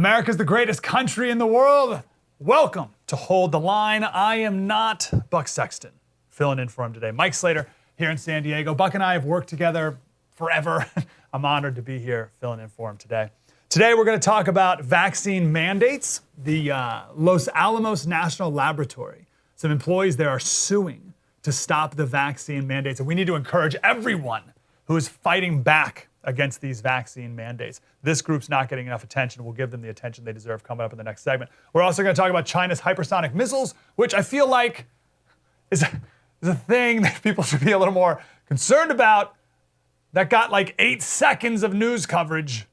America's the greatest country in the world. Welcome to Hold the Line. I am not Buck Sexton, filling in for him today. Mike Slater here in San Diego. Buck and I have worked together forever. I'm honored to be here filling in for him today. Today we're going to talk about vaccine mandates. The Los Alamos National Laboratory, some employees there are suing to stop the vaccine mandates. And we need to encourage everyone who is fighting back against these vaccine mandates. This group's not getting enough attention. We'll give them the attention they deserve coming up in the next segment. We're also going to talk about China's hypersonic missiles, which I feel like is a thing that people should be a little more concerned about. That got like 8 seconds of news coverage.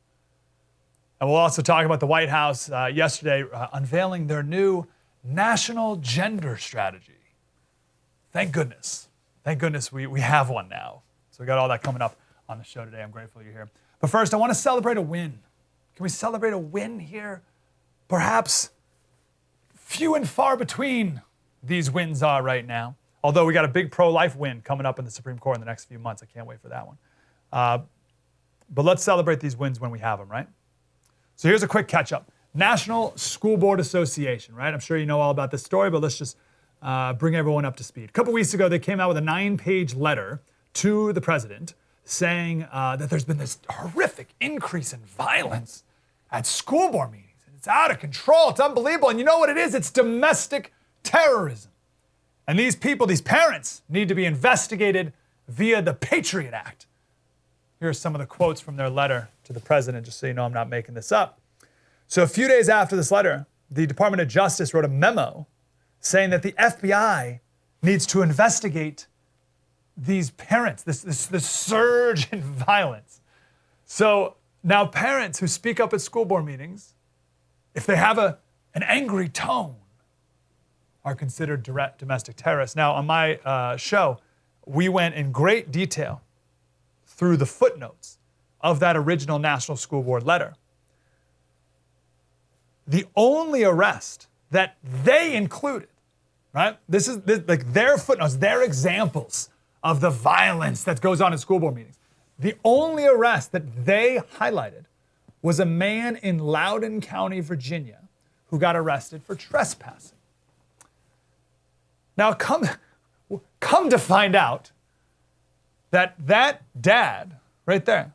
And we'll also talk about the White House yesterday unveiling their new national gender strategy. Thank goodness. Thank goodness we have one now. So we got all that coming up on the show today. I'm grateful you're here. But first, I want to celebrate a win. Can we celebrate a win here? Perhaps few and far between these wins are right now. Although we got a big pro-life win coming up in the Supreme Court in the next few months. I can't wait for that one. But let's celebrate these wins when we have them, right? So here's a quick catch-up. National School Board Association, right? I'm sure you know all about this story, but let's just bring everyone up to speed. A couple weeks ago, they came out with a 9-page letter to the president saying that there's been this horrific increase in violence at school board meetings. It's out of control. It's unbelievable. And you know what it is? It's domestic terrorism. And these people, these parents, need to be investigated via the Patriot Act. Here are some of the quotes from their letter to the president, just so you know I'm not making this up. So a few days after this letter, the Department of Justice wrote a memo saying that the FBI needs to investigate these parents, this surge in violence. So now parents who speak up at school board meetings, if they have an angry tone, are considered direct domestic terrorists. Now on my show, we went in great detail through the footnotes of that original National School Board letter. The only arrest that they included, right? This like their footnotes, their examples of the violence that goes on in school board meetings. The only arrest that they highlighted was a man in Loudoun County, Virginia, who got arrested for trespassing. Now, come to find out that dad, right there,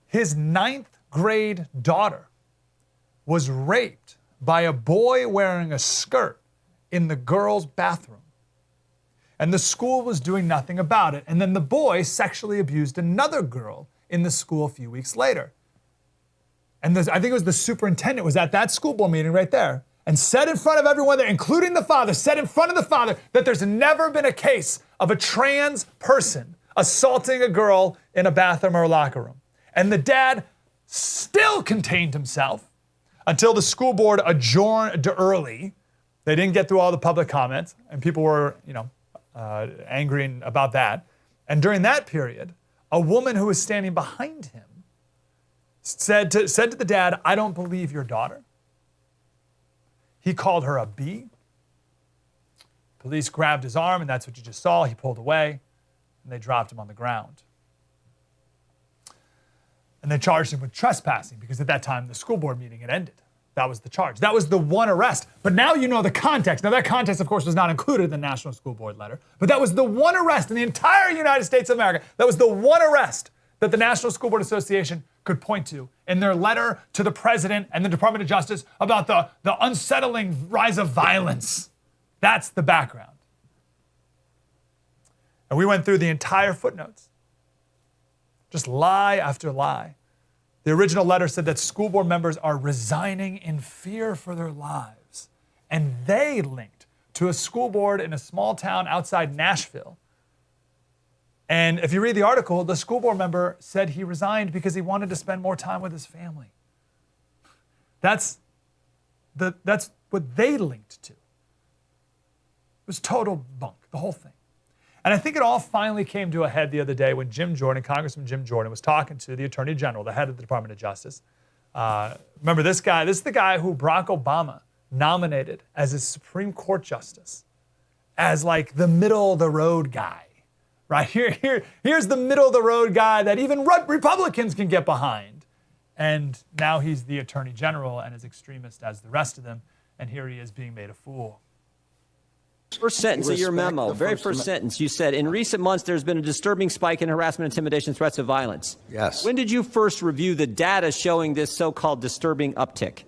his 9th grade daughter was raped by a boy wearing a skirt in the girls' bathroom. And the school was doing nothing about it. And then the boy sexually abused another girl in the school a few weeks later. And I think it was the superintendent was at that school board meeting right there and said in front of everyone there, including the father, said in front of the father that there's never been a case of a trans person assaulting a girl in a bathroom or a locker room. And the dad still contained himself until the school board adjourned early. They didn't get through all the public comments, and people were, angry about that. And during that period, a woman who was standing behind him said to the dad, "I don't believe your daughter." He called her a B. Police grabbed his arm, and that's what you just saw. He pulled away, and they dropped him on the ground. And they charged him with trespassing because at that time, the school board meeting had ended. That was the charge. That was the one arrest. But now you know the context. Now that context, of course, was not included in the National School Board letter. But that was the one arrest in the entire United States of America. That was the one arrest that the National School Board Association could point to in their letter to the president and the Department of Justice about the unsettling rise of violence. That's the background. And we went through the entire footnotes. Just lie after lie. The original letter said that school board members are resigning in fear for their lives. And they linked to a school board in a small town outside Nashville. And if you read the article, the school board member said he resigned because he wanted to spend more time with his family. That's what they linked to. It was total bunk, the whole thing. And I think it all finally came to a head the other day when Congressman Jim Jordan was talking to the Attorney General, the head of the Department of Justice. Remember this guy? This is the guy who Barack Obama nominated as his Supreme Court justice, as like the middle of the road guy, right? Here's the middle of the road guy that even Republicans can get behind. And now he's the attorney general and as extremist as the rest of them. And here he is being made a fool. First sentence of your memo, very first sentence, you said, in recent months, there's been a disturbing spike in harassment, intimidation, threats of violence. Yes. When did you first review the data showing this so-called disturbing uptick?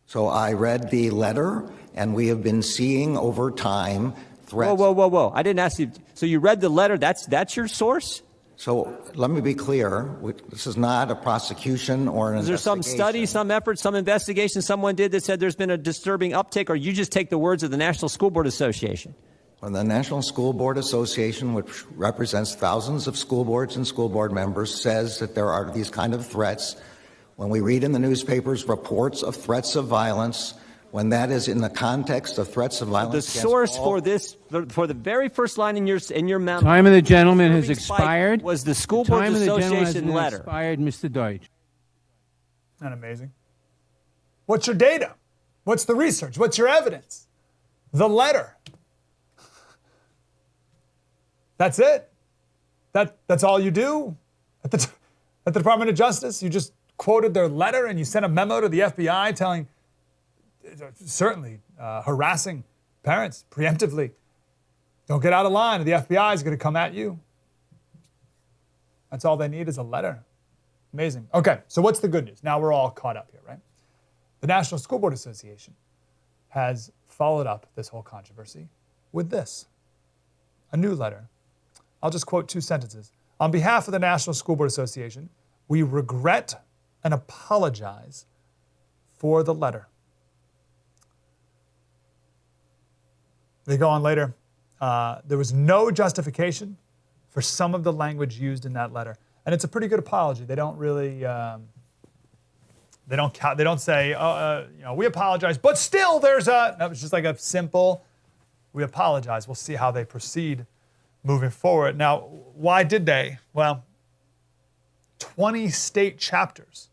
So I read the letter, and we have been seeing over time threats. Whoa. I didn't ask you. So you read the letter. That's your source? So let me be clear. This is not a prosecution or an investigation. Is there some study, some effort, some investigation someone did that said there's been a disturbing uptick, or you just take the words of the National School Board Association? Well, the National School Board Association, which represents thousands of school boards and school board members, says that there are these kind of threats. When we read in the newspapers reports of threats of violence, when that is in the context of threats of violence. The source for this, for the very first line in your memo. Time of the gentleman has expired. Was the School Board Association letter. Expired, Mr. Deutsch. Isn't that amazing? What's your data? What's the research? What's your evidence? The letter. That's it. That's all you do at the Department of Justice. You just quoted their letter and you sent a memo to the FBI telling, certainly harassing parents preemptively. Don't get out of line or the FBI is going to come at you. That's all they need is a letter. Amazing. Okay, so what's the good news? Now we're all caught up here, right? The National School Board Association has followed up this whole controversy with this, a new letter. I'll just quote 2 sentences. On behalf of the National School Board Association, we regret and apologize for the letter. They go on later. There was no justification for some of the language used in that letter, and it's a pretty good apology. They don't really, they don't say, we apologize, but still there's a. No, it's just like a simple, we apologize. We'll see how they proceed moving forward. Now, why did they? Well, 20 state chapters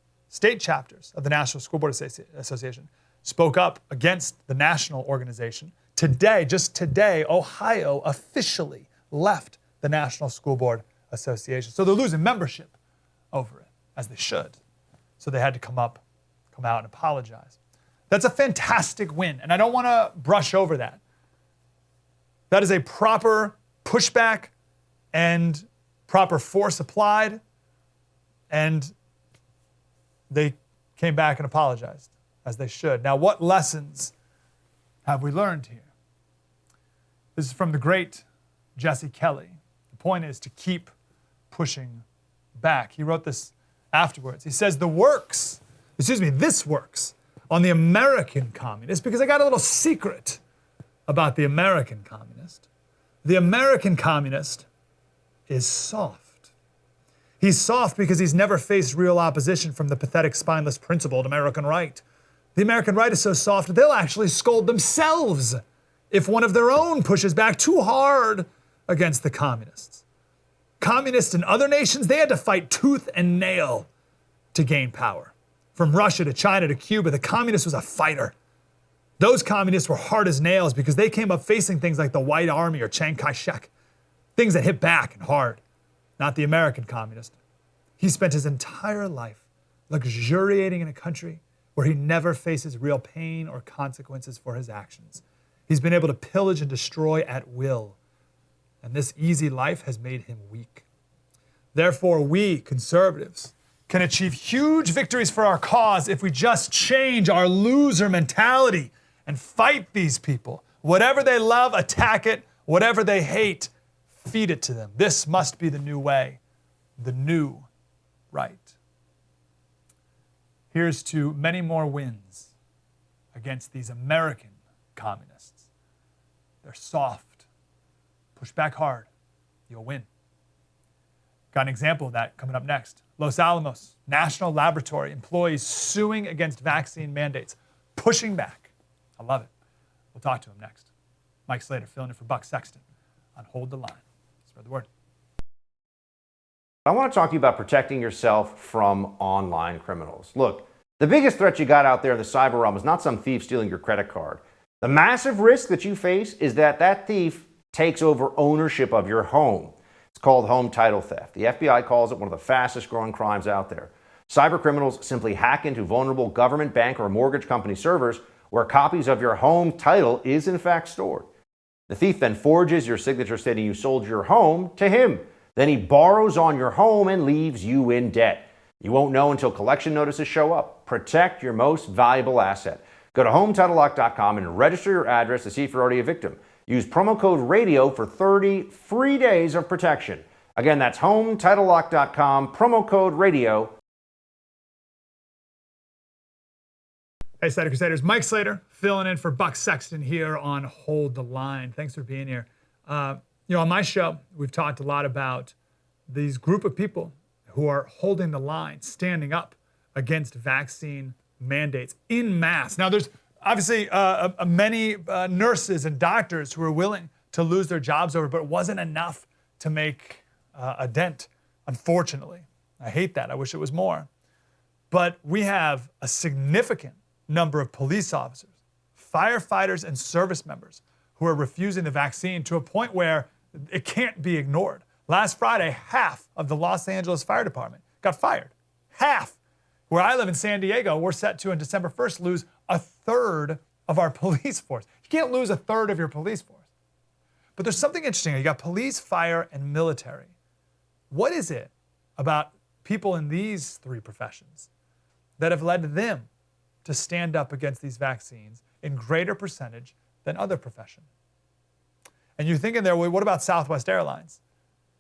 of the National School Board Association spoke up against the national organization. Today, just today, Ohio officially left the National School Board Association. So they're losing membership over it, as they should. So they had to come out and apologize. That's a fantastic win, and I don't want to brush over that. That is a proper pushback and proper force applied, and they came back and apologized, as they should. Now, what lessons have we learned here? This is from the great Jesse Kelly. The point is to keep pushing back. He wrote this afterwards. He says, this works on the American communist, because I got a little secret about the American communist. The American communist is soft. He's soft because he's never faced real opposition from the pathetic, spineless, principled American right. The American right is so soft, they'll actually scold themselves if one of their own pushes back too hard against the communists. Communists in other nations, they had to fight tooth and nail to gain power. From Russia to China to Cuba, the communist was a fighter. Those communists were hard as nails because they came up facing things like the White Army or Chiang Kai-shek, things that hit back and hard. Not the American communist. He spent his entire life luxuriating in a country where he never faces real pain or consequences for his actions. He's been able to pillage and destroy at will, and this easy life has made him weak. Therefore, we conservatives can achieve huge victories for our cause if we just change our loser mentality and fight these people. Whatever they love, attack it. Whatever they hate, feed it to them. This must be the new way, the new right. Here's to many more wins against these American communists. They're soft. Push back hard. You'll win. Got an example of that coming up next. Los Alamos National Laboratory employees suing against vaccine mandates, pushing back. I love it. We'll talk to him next. Mike Slater filling in for Buck Sexton on Hold the Line. Spread the word. I want to talk to you about protecting yourself from online criminals. Look, the biggest threat you got out there in the cyber realm is not some thief stealing your credit card. The massive risk that you face is that that thief takes over ownership of your home. It's called home title theft. The FBI calls it one of the fastest growing crimes out there. Cybercriminals simply hack into vulnerable government, bank, or mortgage company servers where copies of your home title is in fact stored. The thief then forges your signature stating you sold your home to him. Then he borrows on your home and leaves you in debt. You won't know until collection notices show up. Protect your most valuable asset. Go to HomeTitleLock.com and register your address to see if you're already a victim. Use promo code RADIO for 30 free days of protection. Again, that's HomeTitleLock.com, promo code RADIO. Hey, Slater Crusaders. Mike Slater filling in for Buck Sexton here on Hold the Line. Thanks for being here. On my show, we've talked a lot about these group of people who are holding the line, standing up against vaccine mandates en masse. Now, there's obviously many nurses and doctors who are willing to lose their jobs over, but it wasn't enough to make a dent, unfortunately. I hate that. I wish it was more. But we have a significant number of police officers, firefighters, and service members who are refusing the vaccine to a point where it can't be ignored. Last Friday, half of the Los Angeles Fire Department got fired. Half. Where I live in San Diego, we're set to, on December 1st, lose a third of our police force. You can't lose a third of your police force. But there's something interesting. You got police, fire, and military. What is it about people in these three professions that have led them to stand up against these vaccines in greater percentage than other professions? And you're thinking there, well, what about Southwest Airlines?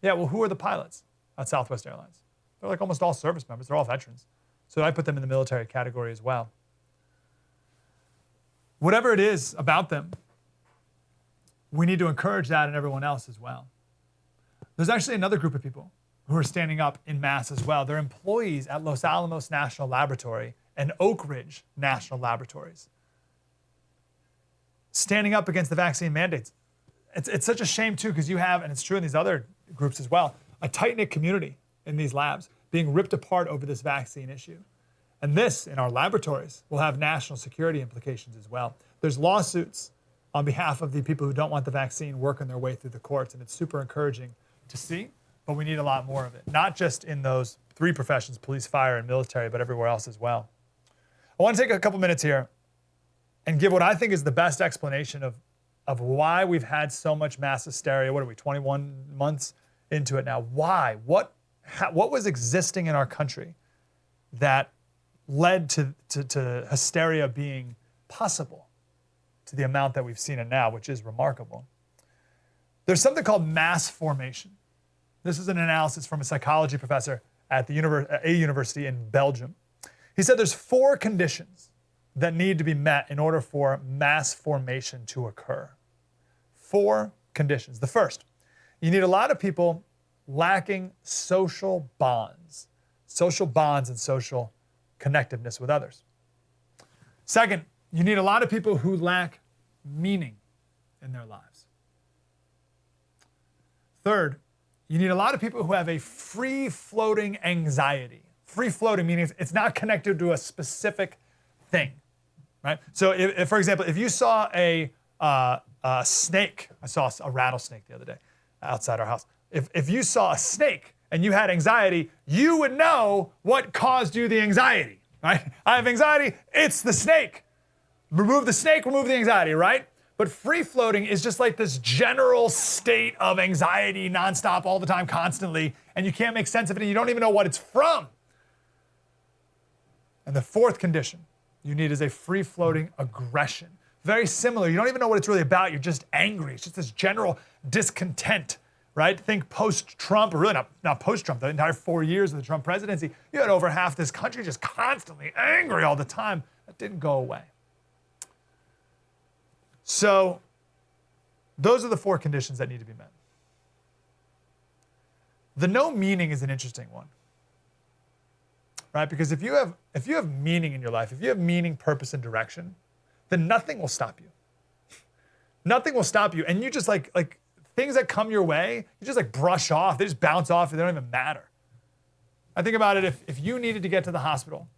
Yeah, well, who are the pilots at Southwest Airlines? They're like almost all service members. They're all veterans. So I put them in the military category as well. Whatever it is about them, we need to encourage that in everyone else as well. There's actually another group of people who are standing up in mass as well. They're employees at Los Alamos National Laboratory and Oak Ridge National Laboratories, standing up against the vaccine mandates. It's such a shame too, because you have, and it's true in these other groups as well, a tight-knit community in these labs being ripped apart over this vaccine issue. And this, in our laboratories, will have national security implications as well. There's lawsuits on behalf of the people who don't want the vaccine working their way through the courts, and it's super encouraging to see, but we need a lot more of it. Not just in those three professions, police, fire, and military, but everywhere else as well. I want to take a couple minutes here and give what I think is the best explanation of why we've had so much mass hysteria. What are we, 21 months into it now? Why? What was existing in our country that led to hysteria being possible to the amount that we've seen it now, which is remarkable? There's something called mass formation. This is an analysis from a psychology professor at a university in Belgium. He said there's 4 conditions that need to be met in order for mass formation to occur. 4 conditions. The first, you need a lot of people lacking social bonds and social connectiveness with others. Second, you need a lot of people who lack meaning in their lives. Third, you need a lot of people who have a free-floating anxiety. Free-floating meaning it's not connected to a specific thing, right? So, if for example, if you saw a snake, I saw a rattlesnake the other day outside our house. If you saw a snake and you had anxiety, you would know what caused you the anxiety, right? I have anxiety, it's the snake. Remove the snake, remove the anxiety, right? But free-floating is just like this general state of anxiety nonstop, all the time, constantly, and you can't make sense of it, and you don't even know what it's from. And the 4th condition you need is a free-floating aggression. Very similar. You don't even know what it's really about. You're just angry. It's just this general discontent, right? Think post-Trump, or really not post-Trump, the entire 4 years of the Trump presidency. You had over half this country just constantly angry all the time. That didn't go away. So those are the 4 conditions that need to be met. The no meaning is an interesting one, right? Because if you have meaning in your life, if you have meaning, purpose, and direction, then nothing will stop you. Nothing will stop you. And you just like things that come your way, you just like brush off. They just bounce off and they don't even matter. I think about it, if you needed to get to the hospital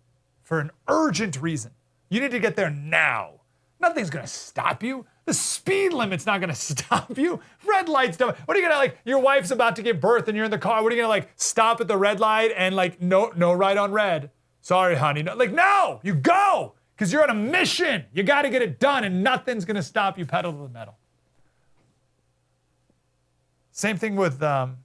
for an urgent reason, you need to get there now. Nothing's gonna stop you. The speed limit's not gonna stop you. Red lights don't. What are you gonna your wife's about to give birth and you're in the car. What are you gonna stop at the red light and no right on red? Sorry, honey. No, like, no, you go, because you're on a mission. You got to get it done, and nothing's going to stop you pedal to the metal. Same thing with well,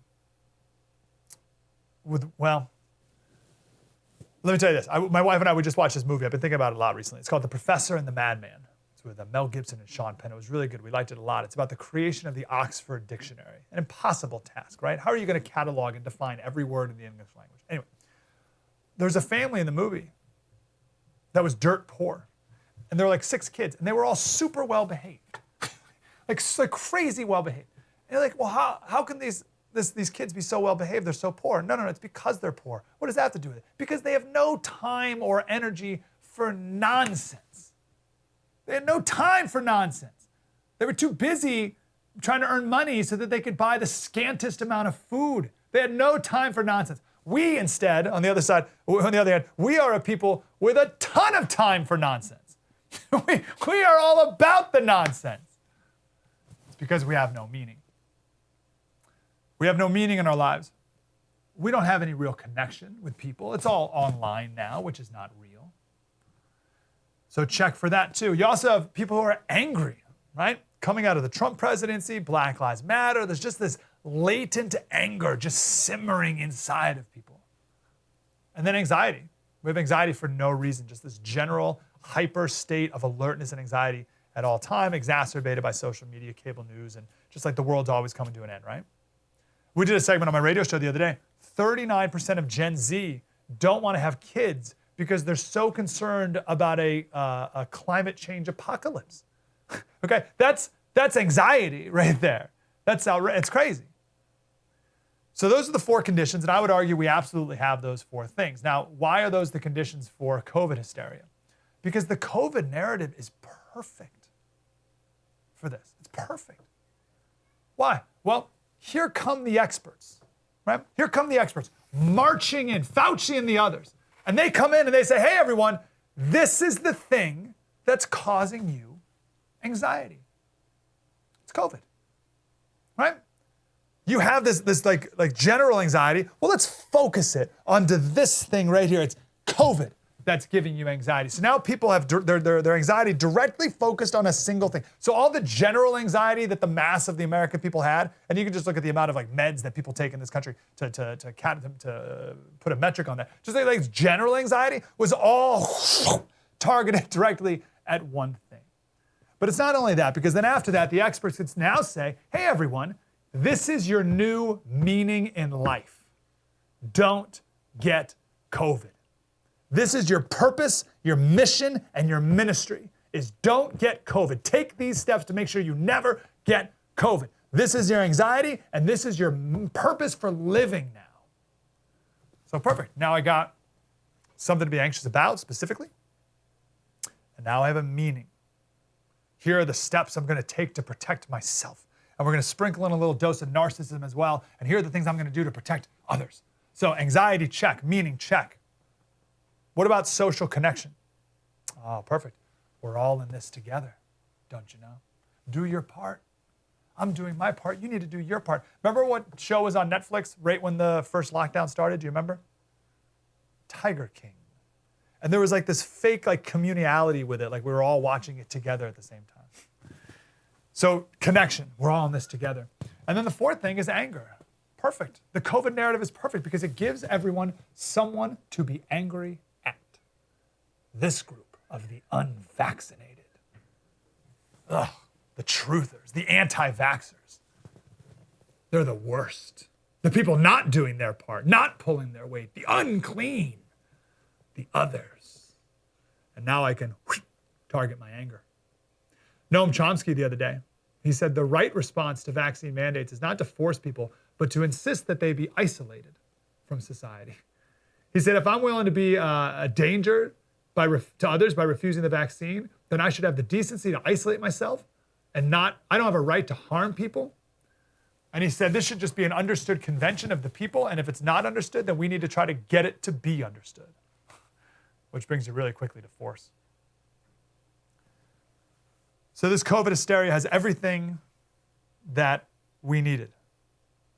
let me tell you this. My wife and I, we just watched this movie. I've been thinking about it a lot recently. It's called The Professor and the Madman. It's with Mel Gibson and Sean Penn. It was really good. We liked it a lot. It's about the creation of the Oxford Dictionary. An impossible task, right? How are you going to catalog and define every word in the English language? Anyway, there's a family in the movie that was dirt poor. And there were like 6 kids, and they were all super well behaved. like crazy well behaved. And you're like, well, how can these kids be so well behaved? They're so poor. No, it's because they're poor. What does that have to do with it? Because they have no time or energy for nonsense. They had no time for nonsense. They were too busy trying to earn money so that they could buy the scantest amount of food. They had no time for nonsense. We instead, on the other hand, we are a people with a ton of time for nonsense. we are all about the nonsense. It's because we have no meaning. We have no meaning in our lives. We don't have any real connection with people. It's all online now, which is not real. So check for that too. You also have people who are angry, right? Coming out of the Trump presidency, Black Lives Matter, there's just this latent anger just simmering inside of people. And then anxiety. We have anxiety for no reason, just this general hyper state of alertness and anxiety at all time, exacerbated by social media, cable news, and just like the world's always coming to an end, right? We did a segment on my radio show the other day. 39% of Gen Z don't want to have kids because they're so concerned about a climate change apocalypse. Okay, that's anxiety right there. It's crazy. So those are the 4 conditions, and I would argue we absolutely have those 4 things. Now, why are those the conditions for COVID hysteria? Because the COVID narrative is perfect for this. It's perfect. Why? Well, here come the experts, right? Here come the experts marching in, Fauci and the others. And they come in and they say, hey, everyone, this is the thing that's causing you anxiety. It's COVID, right? You have this like general anxiety. Well, let's focus it onto this thing right here. It's COVID that's giving you anxiety. So now people have their anxiety directly focused on a single thing. So all the general anxiety that the mass of the American people had, and you can just look at the amount of like meds that people take in this country to put a metric on that. Just like general anxiety was all targeted directly at one thing. But it's not only that, because then after that, the experts could now say, hey, everyone, this is your new meaning in life. Don't get COVID. This is your purpose, your mission, and your ministry is don't get COVID. Take these steps to make sure you never get COVID. This is your anxiety, and this is your purpose for living now. So perfect. Now I got something to be anxious about specifically, and now I have a meaning. Here are the steps I'm going to take to protect myself. And we're going to sprinkle in a little dose of narcissism as well. And here are the things I'm going to do to protect others. So anxiety, check. Meaning, check. What about social connection? Oh, perfect. We're all in this together, don't you know? Do your part. I'm doing my part. You need to do your part. Remember what show was on Netflix right when the first lockdown started? Do you remember? Tiger King. And there was like this fake like communality with it. Like we were all watching it together at the same time. So connection, we're all in this together. And then the 4th thing is anger. Perfect. The COVID narrative is perfect because it gives everyone someone to be angry at. This group of the unvaccinated. Ugh, the truthers, the anti-vaxxers. They're the worst. The people not doing their part, not pulling their weight, the unclean, the others. And now I can target my anger. Noam Chomsky the other day, he said the right response to vaccine mandates is not to force people, but to insist that they be isolated from society. He said, if I'm willing to be a danger to others by refusing the vaccine, then I should have the decency to isolate myself and I don't have a right to harm people. And he said, this should just be an understood convention of the people. And if it's not understood, then we need to try to get it to be understood. Which brings you really quickly to force. So this COVID hysteria has everything that we needed.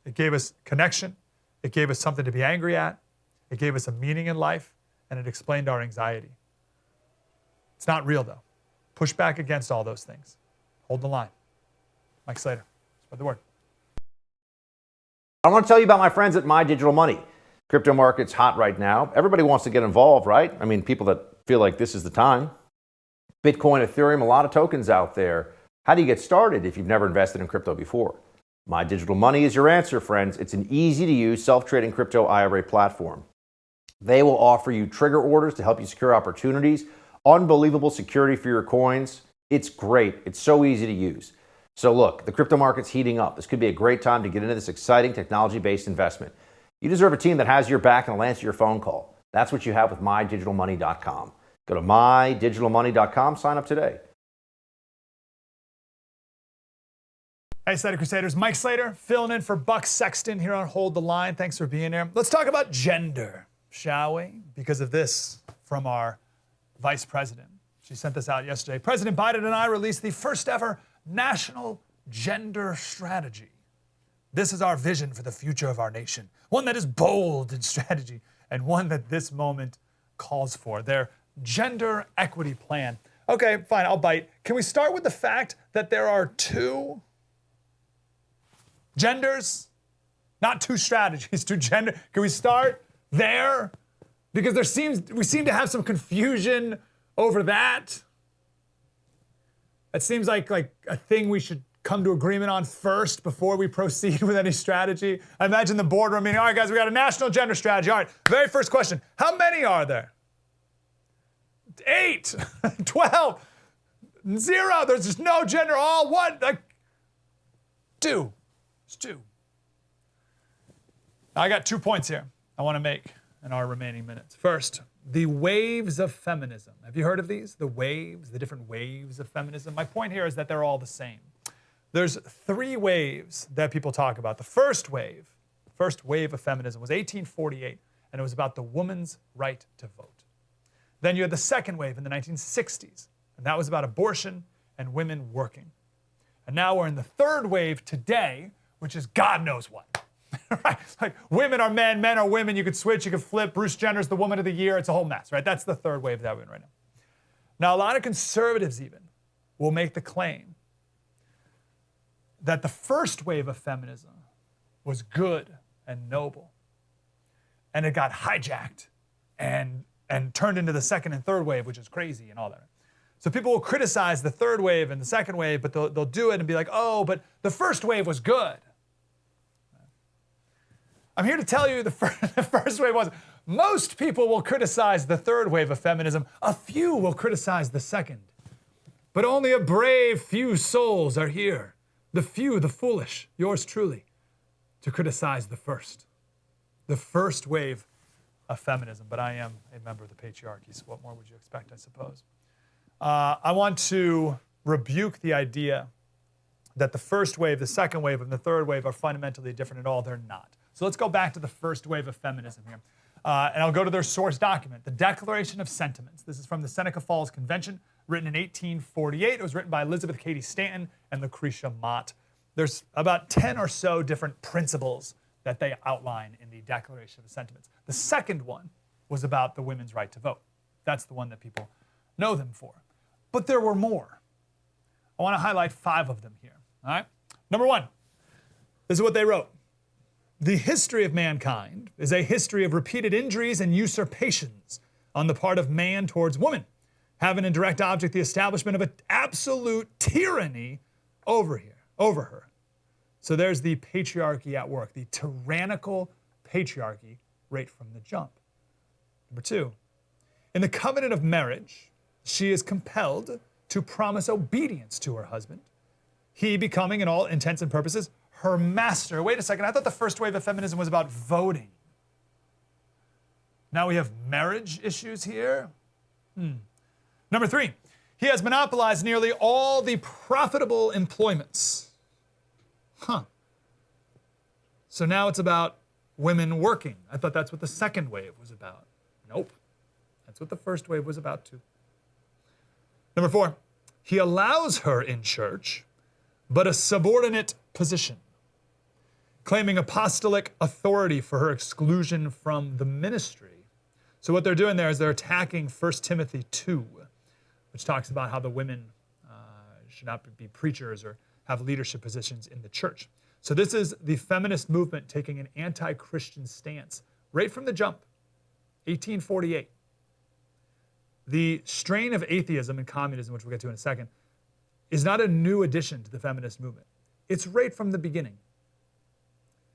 It gave us connection. It gave us something to be angry at. It gave us a meaning in life. and it explained our anxiety. It's not real, though. Push back against all those things. Hold the line. Mike Slater, spread the word. I want to tell you about my friends at My Digital Money. Crypto market's hot right now. Everybody wants to get involved, right? I mean, people that feel like this is the time. Bitcoin, Ethereum, a lot of tokens out there. How do you get started if you've never invested in crypto before? My Digital Money is your answer, friends. It's an easy-to-use self-trading crypto IRA platform. They will offer you trigger orders to help you secure opportunities, unbelievable security for your coins. It's great. It's so easy to use. So look, the crypto market's heating up. This could be a great time to get into this exciting technology-based investment. You deserve a team that has your back and will answer your phone call. That's what you have with mydigitalmoney.com. Go to mydigitalmoney.com, sign up today. Hey, Slater Crusaders. Mike Slater filling in for Buck Sexton here on Hold the Line. Thanks for being here. Let's talk about gender, shall we? Because of this from our vice president. She sent this out yesterday. President Biden and I released the first ever national gender strategy. This is our vision for the future of our nation. One that is bold in strategy and one that this moment calls for. Their gender equity plan. Okay, fine, I'll bite. Can we start with the fact that there are two genders? Not two strategies, two gender. Can we start there? Because we seem to have some confusion over that. It seems like a thing we should come to agreement on first before we proceed with any strategy. I imagine the boardroom meeting, all right, guys, we got a national gender strategy. All right, very first question. How many are there? 8, 12, 0. There's just no gender. All one, like 2. It's 2. Now, I got 2 points here I want to make in our remaining minutes. First, the waves of feminism. Have you heard of these? The waves, the different waves of feminism. My point here is that they're all the same. There's 3 waves that people talk about. The first wave of feminism was 1848, and it was about the woman's right to vote. Then you had the second wave in the 1960s, and that was about abortion and women working. And now we're in the third wave today, which is God knows what. Right? Like women are men, men are women. You could switch, you could flip. Bruce Jenner's the woman of the year. It's a whole mess, right? That's the third wave that we're in right now. Now, a lot of conservatives even will make the claim that the first wave of feminism was good and noble, and it got hijacked and turned into the second and third wave, which is crazy and all that. So people will criticize the third wave and the second wave, but they'll do it and be like, oh, but the first wave was good. I'm here to tell you the first wave was. Most people will criticize the third wave of feminism. A few will criticize the second. But only a brave few souls are here. The few, the foolish, yours truly, to criticize the first wave of feminism. But I am a member of the patriarchy, so what more would you expect, I suppose? I want to rebuke the idea that the first wave, the second wave, and the third wave are fundamentally different at all. They're not. So let's go back to the first wave of feminism here. And I'll go to their source document, the Declaration of Sentiments. This is from the Seneca Falls Convention, written in 1848. It was written by Elizabeth Cady Stanton and Lucretia Mott. There's about 10 or so different principles that they outline in the Declaration of Sentiments. The second one was about the women's right to vote. That's the one that people know them for. But there were more. I want to highlight 5 of them here. All right? Number 1, this is what they wrote. The history of mankind is a history of repeated injuries and usurpations on the part of man towards woman, having in direct object the establishment of an absolute tyranny over her. So there's the patriarchy at work, the tyrannical patriarchy right from the jump. Number 2, in the covenant of marriage, she is compelled to promise obedience to her husband, he becoming, in all intents and purposes, her master. Wait a second, I thought the first wave of feminism was about voting. Now we have marriage issues here? Number 3, he has monopolized nearly all the profitable employments. So now it's about women working. I thought that's what the second wave was about. Nope. That's what the first wave was about too. Number 4, he allows her in church, but a subordinate position, claiming apostolic authority for her exclusion from the ministry, So what they're doing there is they're attacking 1 Timothy 2, which talks about how the women should not be preachers or have leadership positions in the church. So this is the feminist movement taking an anti-Christian stance right from the jump, 1848. The strain of atheism and communism, which we'll get to in a second, is not a new addition to the feminist movement. It's right from the beginning.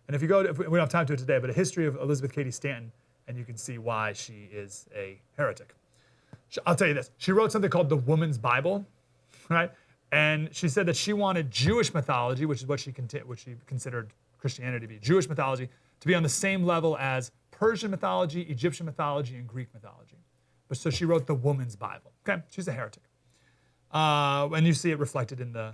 And if you go, we don't have time to do it today, but a history of Elizabeth Cady Stanton, and you can see why she is a heretic. I'll tell you this. She wrote something called the Woman's Bible, right? And she said that she wanted Jewish mythology, which is what she considered Christianity to be, Jewish mythology, to be on the same level as Persian mythology, Egyptian mythology, and Greek mythology. But so she wrote the Woman's Bible. Okay, she's a heretic. And you see it reflected in the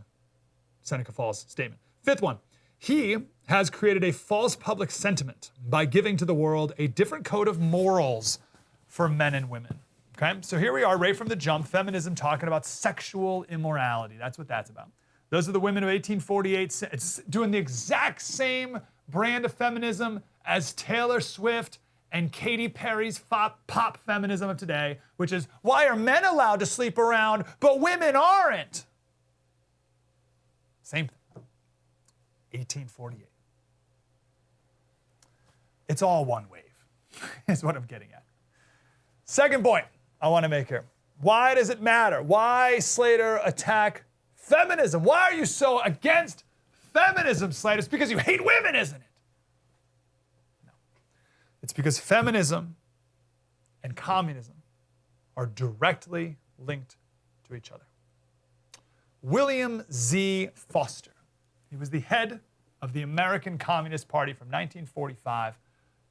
Seneca Falls statement. Fifth one, he has created a false public sentiment by giving to the world a different code of morals for men and women. Okay, so here we are right from the jump, feminism talking about sexual immorality. That's what that's about. Those are the women of 1848. It's doing the exact same brand of feminism as Taylor Swift and Katy Perry's pop feminism of today, which is, why are men allowed to sleep around, but women aren't? Same thing. 1848. It's all one wave, is what I'm getting at. Second point I want to make here. Why does it matter? Why, Slater, attack feminism? Why are you so against feminism, Slater? It's because you hate women, isn't it? No. It's because feminism and communism are directly linked to each other. William Z. Foster. He was the head of the American Communist Party from 1945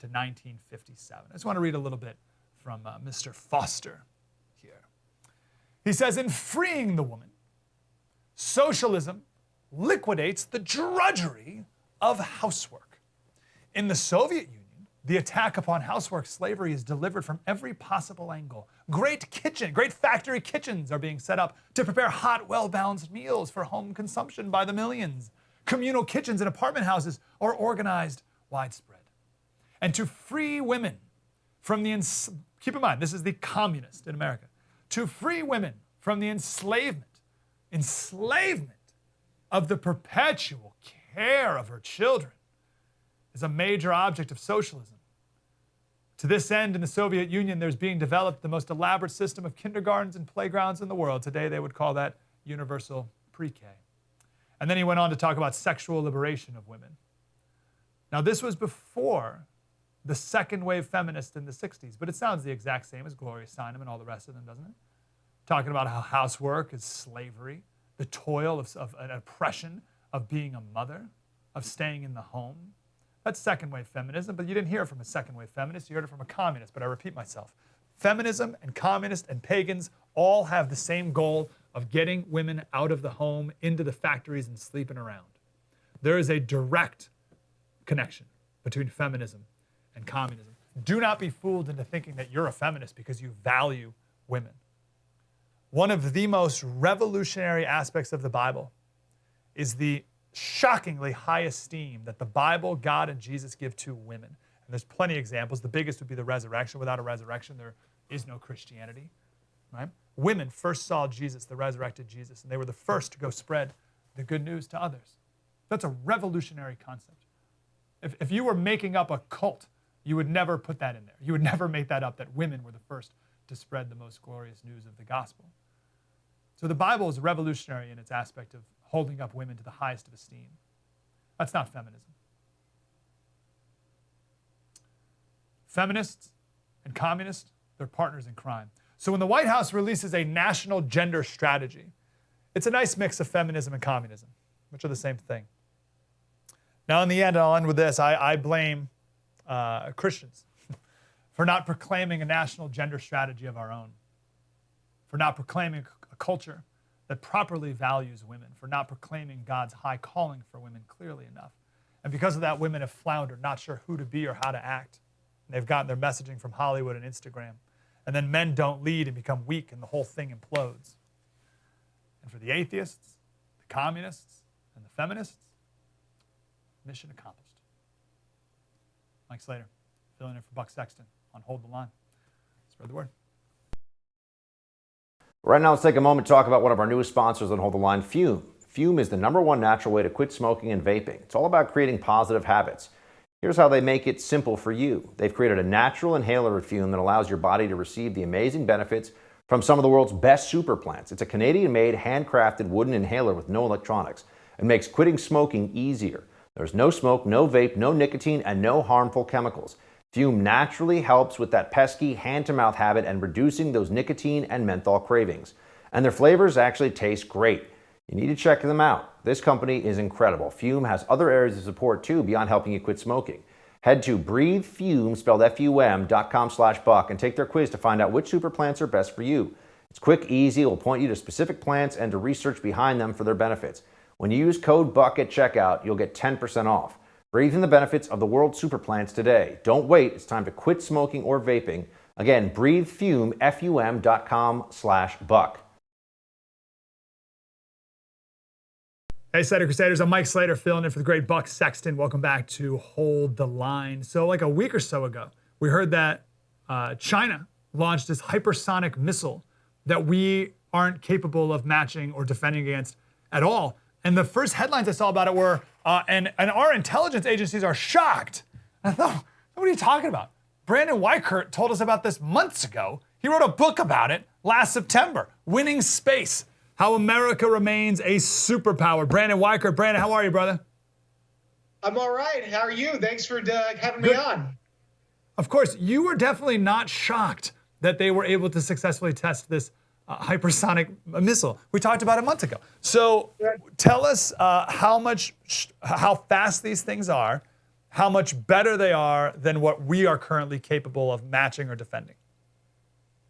to 1957. I just want to read a little bit from Mr. Foster here. He says, in freeing the woman, socialism liquidates the drudgery of housework. In the Soviet Union, the attack upon housework slavery is delivered from every possible angle. Great factory kitchens are being set up to prepare hot, well-balanced meals for home consumption by the millions. Communal kitchens in apartment houses are organized widespread. And to free women from the, keep in mind, this is the communist in America, to free women from the enslavement of the perpetual care of her children is a major object of socialism. To this end, in the Soviet Union, there's being developed the most elaborate system of kindergartens and playgrounds in the world. Today, they would call that universal pre-K. And then he went on to talk about sexual liberation of women. Now, this was before the second wave feminists in the 60s, but it sounds the exact same as Gloria Steinem and all the rest of them, doesn't it? Talking about how housework is slavery, the toil of an oppression of being a mother, of staying in the home. That's second wave feminism, but you didn't hear it from a second wave feminist, you heard it from a communist, but I repeat myself. Feminism and communists and pagans all have the same goal of getting women out of the home, into the factories, and sleeping around. There is a direct connection between feminism and communism. Do not be fooled into thinking that you're a feminist because you value women. One of the most revolutionary aspects of the Bible is the shockingly high esteem that the Bible, God, and Jesus give to women. And there's plenty of examples. The biggest would be the resurrection. Without a resurrection, there is no Christianity, right? Women first saw Jesus, the resurrected Jesus, and they were the first to go spread the good news to others. That's a revolutionary concept. If you were making up a cult, you would never put that in there. You would never make that up, that women were the first to spread the most glorious news of the gospel. So the Bible is revolutionary in its aspect of holding up women to the highest of esteem. That's not feminism. Feminists and communists, they're partners in crime. So when the White House releases a national gender strategy, it's a nice mix of feminism and communism, which are the same thing. Now in the end, I'll end with this, I blame Christians for not proclaiming a national gender strategy of our own, for not proclaiming a culture that properly values women, for not proclaiming God's high calling for women clearly enough. And because of that, women have floundered, not sure who to be or how to act. And they've gotten their messaging from Hollywood and Instagram. And then men don't lead and become weak, and the whole thing implodes. And for the atheists, the communists, and the feminists, mission accomplished. Mike Slater, filling in for Buck Sexton on Hold the Line. Spread the word. Right now, let's take a moment to talk about one of our newest sponsors on Hold the Line, Fume. Fume is the #1 natural way to quit smoking and vaping. It's all about creating positive habits. Here's how they make it simple for you. They've created a natural inhaler of Fume that allows your body to receive the amazing benefits from some of the world's best super plants. It's a Canadian-made, handcrafted wooden inhaler with no electronics. It makes quitting smoking easier. There's no smoke, no vape, no nicotine, and no harmful chemicals. Fume naturally helps with that pesky hand-to-mouth habit and reducing those nicotine and menthol cravings. And their flavors actually taste great. You need to check them out. This company is incredible. Fume has other areas of support too beyond helping you quit smoking. Head to breathefume, spelled FUM.com/Buck and take their quiz to find out which super plants are best for you. It's quick, easy, it will point you to specific plants and to research behind them for their benefits. When you use code BUCK at checkout, you'll get 10% off. Breathe in the benefits of the world's super plants today. Don't wait. It's time to quit smoking or vaping. Again, breathefume, FUM.com/Buck. Hey, Slater Crusaders. I'm Mike Slater, filling in for the great Buck Sexton. Welcome back to Hold the Line. So like a week or so ago, we heard that China launched this hypersonic missile that we aren't capable of matching or defending against at all. And the first headlines I saw about it were, and our intelligence agencies are shocked. And I thought, what are you talking about? Brandon Weichert told us about this months ago. He wrote a book about it last September, Winning Space, How America Remains a Superpower. Brandon Weichert. Brandon, how are you, brother? I'm all right. How are you? Thanks for having me on. Of course, you were definitely not shocked that they were able to successfully test this hypersonic missile. We talked about it months ago. So tell us how fast these things are, how much better they are than what we are currently capable of matching or defending.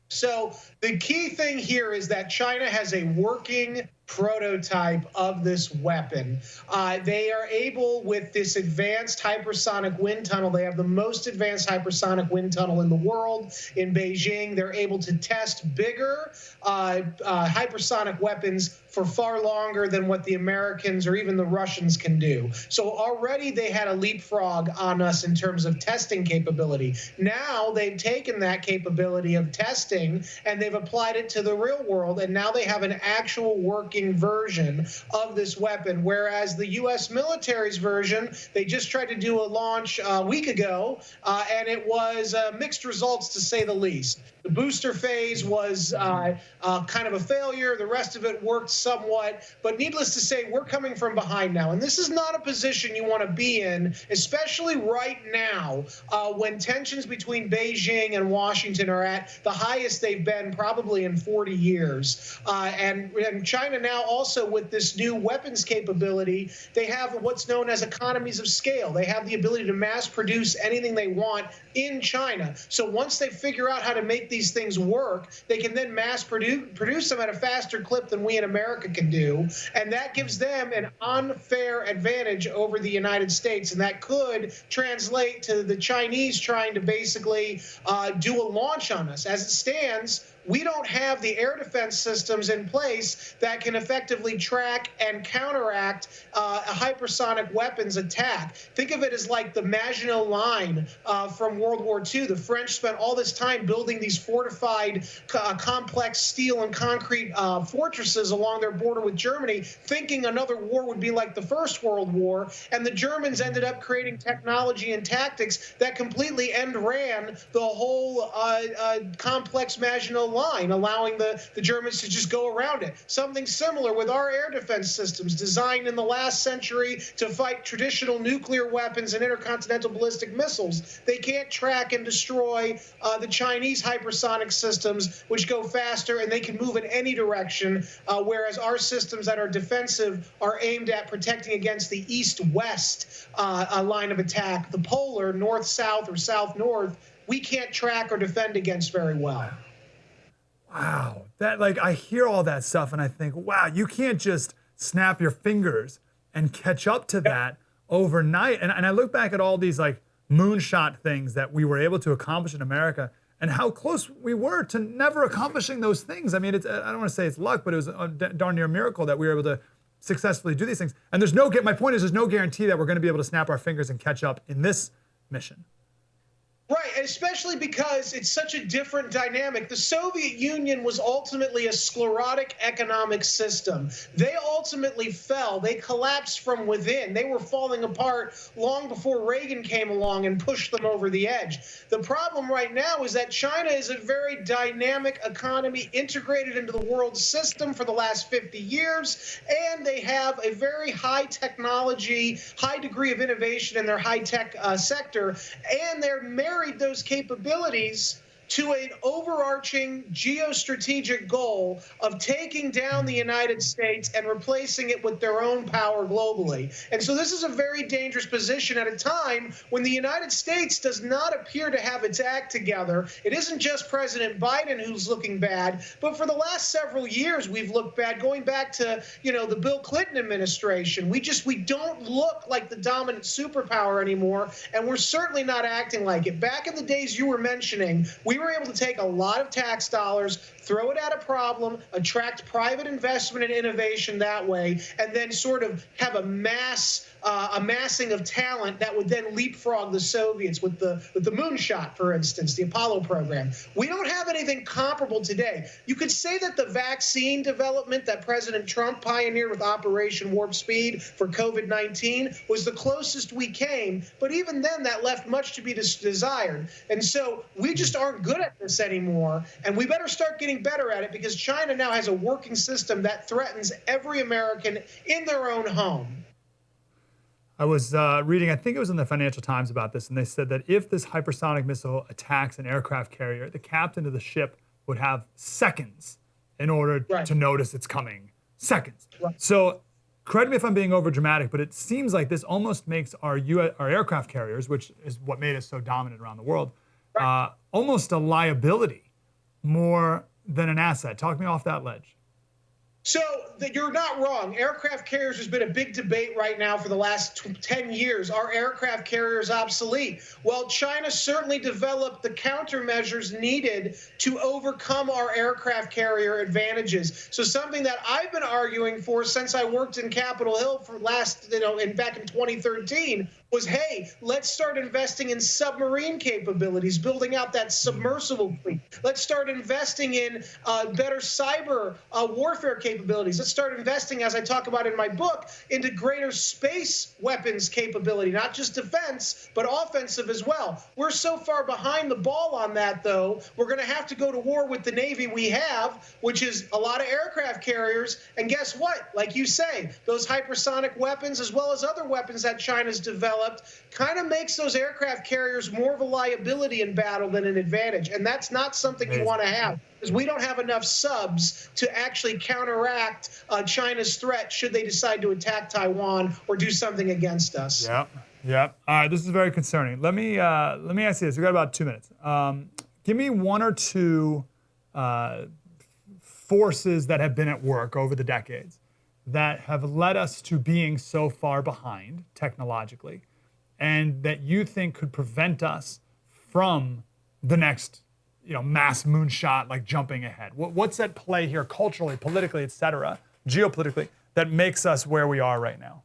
So the key thing here is that China has a working prototype of this weapon. They are able, with this advanced hypersonic wind tunnel, they have the most advanced hypersonic wind tunnel in the world in Beijing. They're able to test bigger hypersonic weapons for far longer than what the Americans or even the Russians can do. So already they had a leapfrog on us in terms of testing capability. Now they've taken that capability of testing and they've applied it to the real world, and now they have an actual working version of this weapon, whereas the U.S. military's version, they just tried to do a launch a week ago, and it was mixed results, to say the least. The booster phase was kind of a failure. The rest of it worked somewhat. But needless to say, we're coming from behind now. And this is not a position you want to be in, especially right now when tensions between Beijing and Washington are at the highest they've been probably in 40 years. And China now also, with this new weapons capability, they have what's known as economies of scale. They have the ability to mass produce anything they want in China. So once they figure out how to make these things work, they can then mass produce them at a faster clip than we in America can do. And that gives them an unfair advantage over the United States. And that could translate to the Chinese trying to basically do a launch on us. As it stands, we don't have the air defense systems in place that can effectively track and counteract a hypersonic weapons attack. Think of it as like the Maginot Line from World War II. The French spent all this time building these fortified, complex steel and concrete fortresses along their border with Germany, thinking another war would be like the First World War. And the Germans ended up creating technology and tactics that completely end-ran the whole complex Maginot Line, allowing the Germans to just go around it. Something similar with our air defense systems, designed in the last century to fight traditional nuclear weapons and intercontinental ballistic missiles. They can't track and destroy the Chinese hypersonic systems, which go faster and they can move in any direction, whereas our systems that are defensive are aimed at protecting against the east-west line of attack. The polar, north-south or south-north, we can't track or defend against very well. Wow, I hear all that stuff and I think, wow, you can't just snap your fingers and catch up to that overnight. And I look back at all these moonshot things that we were able to accomplish in America and how close we were to never accomplishing those things. I mean, I don't want to say it's luck, but it was a darn near miracle that we were able to successfully do these things. And my point is there's no guarantee that we're going to be able to snap our fingers and catch up in this mission. Right, especially because it's such a different dynamic. The Soviet Union was ultimately a sclerotic economic system. They ultimately fell. They collapsed from within. They were falling apart long before Reagan came along and pushed them over the edge. The problem right now is that China is a very dynamic economy integrated into the world system for the last 50 years, and they have a very high technology, high degree of innovation in their high-tech sector, and they're married those capabilities to an overarching geostrategic goal of taking down the United States and replacing it with their own power globally. And so this is a very dangerous position at a time when the United States does not appear to have its act together. It isn't just President Biden who's looking bad, but for the last several years we've looked bad, going back to, the Bill Clinton administration. We don't look like the dominant superpower anymore, and we're certainly not acting like it. Back in the days you were mentioning, we were able to take a lot of tax dollars, throw it at a problem, attract private investment and innovation that way, and then sort of have a massing of talent that would then leapfrog the Soviets with the moonshot, for instance, the Apollo program. We don't have anything comparable today. You could say that the vaccine development that President Trump pioneered with Operation Warp Speed for COVID-19 was the closest we came, but even then that left much to be desired. And so we just aren't good at this anymore, and we better start getting better at it, because China now has a working system that threatens every American in their own home. I was reading, I think it was in the Financial Times about this, and they said that if this hypersonic missile attacks an aircraft carrier, the captain of the ship would have seconds in order to notice it's coming. Seconds. Right. So correct me if I'm being overdramatic, but it seems like this almost makes our aircraft carriers, which is what made us so dominant around the world, almost a liability more than an asset. Talk me off that ledge. So you're not wrong. Aircraft carriers has been a big debate right now for the last 10 years. Are aircraft carriers obsolete? Well, China certainly developed the countermeasures needed to overcome our aircraft carrier advantages. So something that I've been arguing for since I worked in Capitol Hill for back in 2013 was, hey, let's start investing in submarine capabilities, building out that submersible fleet. Let's start investing in better cyber warfare capabilities. Let's start investing, as I talk about in my book, into greater space weapons capability, not just defense, but offensive as well. We're so far behind the ball on that, though, we're going to have to go to war with the Navy we have, which is a lot of aircraft carriers. And guess what? Like you say, those hypersonic weapons, as well as other weapons that China's developed, kind of makes those aircraft carriers more of a liability in battle than an advantage. And that's not something you want to have, because we don't have enough subs to actually counteract China's threat should they decide to attack Taiwan or do something against us. Yeah. All right, this is very concerning. Let me ask you this. We've got about 2 minutes. Give me one or two forces that have been at work over the decades that have led us to being so far behind technologically, and that you think could prevent us from the next, mass moonshot, like jumping ahead. What's at play here culturally, politically, et cetera, geopolitically, that makes us where we are right now?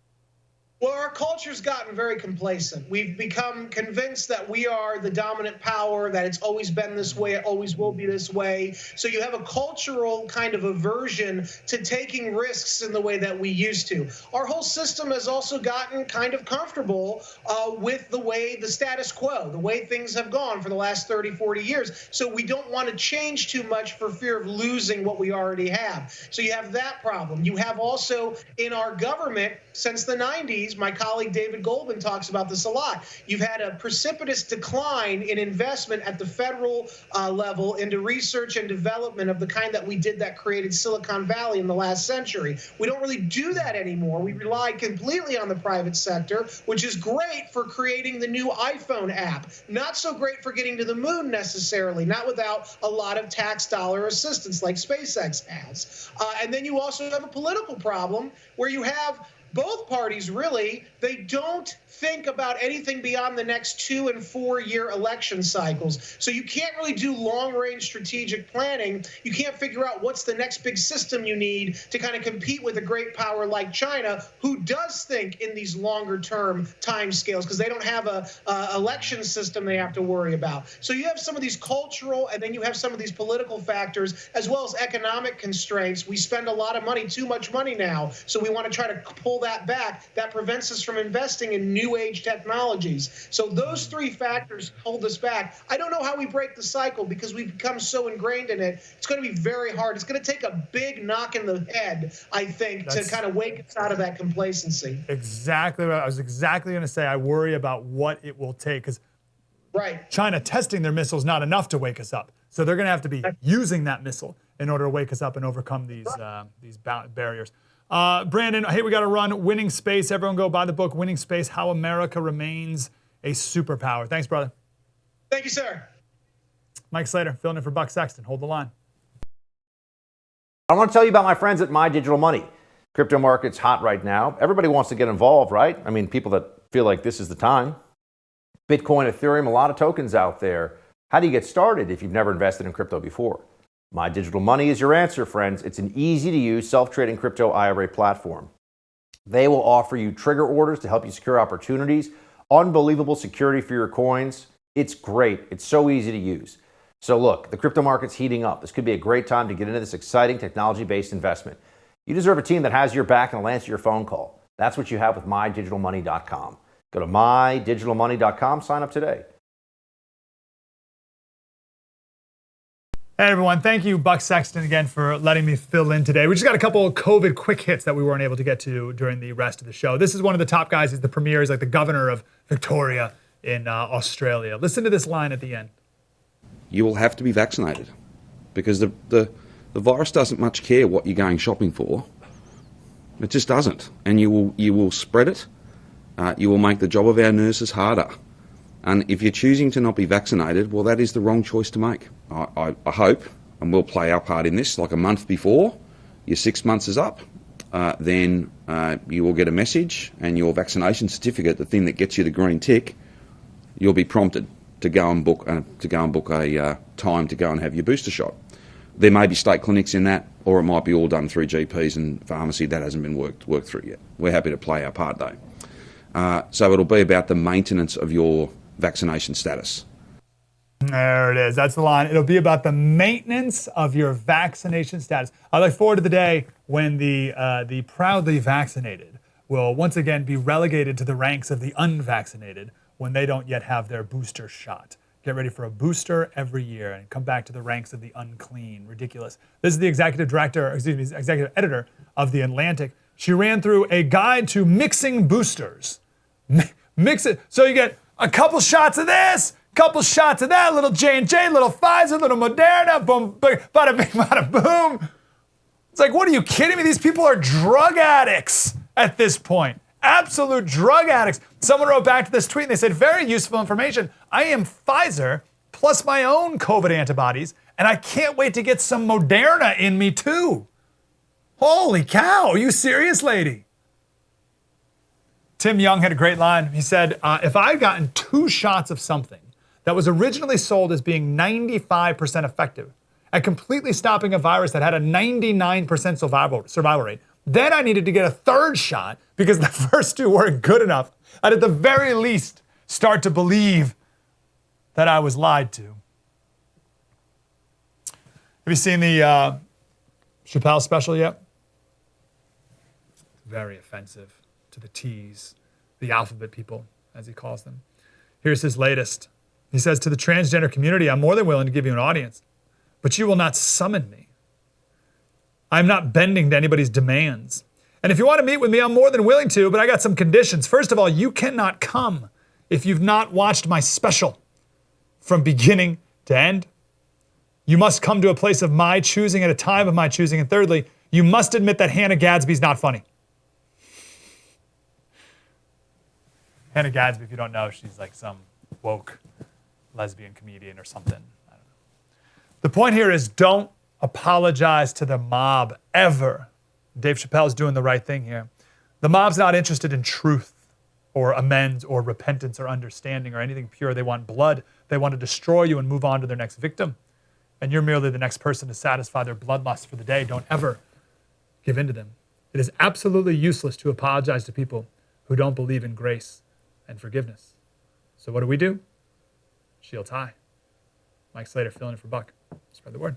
Well, our culture's gotten very complacent. We've become convinced that we are the dominant power, that it's always been this way, it always will be this way. So you have a cultural kind of aversion to taking risks in the way that we used to. Our whole system has also gotten kind of comfortable with the status quo, the way things have gone for the last 30, 40 years. So we don't want to change too much for fear of losing what we already have. So you have that problem. You have also in our government, since the 90s, my colleague David Goldman talks about this a lot. You've had a precipitous decline in investment at the federal level into research and development of the kind that we did that created Silicon Valley in the last century. We don't really do that anymore. We rely completely on the private sector, which is great for creating the new iPhone app. Not so great for getting to the moon necessarily, not without a lot of tax dollar assistance like SpaceX has. And then you also have a political problem where you have both parties really, they don't think about anything beyond the next 2 and 4 year election cycles. So you can't really do long range strategic planning. You can't figure out what's the next big system you need to kind of compete with a great power like China, who does think in these longer term time scales because they don't have a election system they have to worry about. So you have some of these cultural, and then you have some of these political factors, as well as economic constraints. We spend a lot of money, too much money now, so we want to try to pull that back. That prevents us from investing in new age technologies. So those three factors hold us back. I don't know how we break the cycle because we've become so ingrained in it. It's going to be very hard. It's going to take a big knock in the head, I think, to kind of wake us out of that complacency. Exactly what I was exactly going to say. I worry about what it will take because China testing their missiles not enough to wake us up. So they're going to have to be using that missile in order to wake us up and overcome these barriers. Brandon, hey, we got to run. Winning Space. Everyone go buy the book, Winning Space, How America Remains a Superpower. Thanks, brother. Thank you, sir. Mike Slater, filling in for Buck Sexton. Hold the line. I want to tell you about my friends at My Digital Money. Crypto market's hot right now. Everybody wants to get involved, right? I mean, people that feel like this is the time. Bitcoin, Ethereum, a lot of tokens out there. How do you get started if you've never invested in crypto before? My Digital Money is your answer, friends. It's an easy-to-use self-trading crypto IRA platform. They will offer you trigger orders to help you secure opportunities, unbelievable security for your coins. It's great. It's so easy to use. So look, the crypto market's heating up. This could be a great time to get into this exciting technology-based investment. You deserve a team that has your back and will answer your phone call. That's what you have with MyDigitalMoney.com. Go to MyDigitalMoney.com, sign up today. Hey everyone, thank you, Buck Sexton, again for letting me fill in today. We just got a couple of COVID quick hits that we weren't able to get to during the rest of the show. This is one of the top guys. He's the premier. He's like the governor of Victoria in Australia. Listen to this line at the end. You will have to be vaccinated because the virus doesn't much care what you're going shopping for. It just doesn't. And you will spread it. You will make the job of our nurses harder. And if you're choosing to not be vaccinated, well, that is the wrong choice to make. I hope, and we'll play our part in this, like a month before your 6 months is up, then you will get a message and your vaccination certificate, the thing that gets you the green tick, you'll be prompted to go and book a time to go and have your booster shot. There may be state clinics in that, or it might be all done through GPs and pharmacy. That hasn't been worked through yet. We're happy to play our part, though. So it'll be about the maintenance of your vaccination status. There it is. That's the line. It'll be about the maintenance of your vaccination status. I look forward to the day when the proudly vaccinated will once again be relegated to the ranks of the unvaccinated when they don't yet have their booster shot. Get ready for a booster every year and come back to the ranks of the unclean. Ridiculous. This is the executive editor of The Atlantic. She ran through a guide to mixing boosters. Mix it. So you get a couple shots of this, couple shots of that, little J&J, little Pfizer, little Moderna, boom, bada bing, bada boom. It's like, what are you kidding me? These people are drug addicts at this point. Absolute drug addicts. Someone wrote back to this tweet and they said, very useful information. I am Pfizer plus my own COVID antibodies, and I can't wait to get some Moderna in me too. Holy cow, are you serious, lady? Tim Young had a great line. He said, if I'd gotten 2 shots of something that was originally sold as being 95% effective at completely stopping a virus that had a 99% survival rate, then I needed to get a 3rd shot because the first 2 weren't good enough. I'd at the very least start to believe that I was lied to. Have you seen the Chappelle special yet? Very offensive to the T's, the alphabet people, as he calls them. Here's his latest. He says, to the transgender community, I'm more than willing to give you an audience, but you will not summon me. I'm not bending to anybody's demands. And if you want to meet with me, I'm more than willing to, but I got some conditions. First of all, you cannot come if you've not watched my special from beginning to end. You must come to a place of my choosing at a time of my choosing. And thirdly, you must admit that Hannah Gadsby's not funny. Hannah Gadsby, if you don't know, she's like some woke lesbian comedian or something. I don't know. The point here is don't apologize to the mob ever. Dave Chappelle's doing the right thing here. The mob's not interested in truth or amends or repentance or understanding or anything pure. They want blood. They want to destroy you and move on to their next victim. And you're merely the next person to satisfy their bloodlust for the day. Don't ever give in to them. It is absolutely useless to apologize to people who don't believe in grace and forgiveness. So what do? Shields high. Mike Slater filling in for Buck. Spread the word.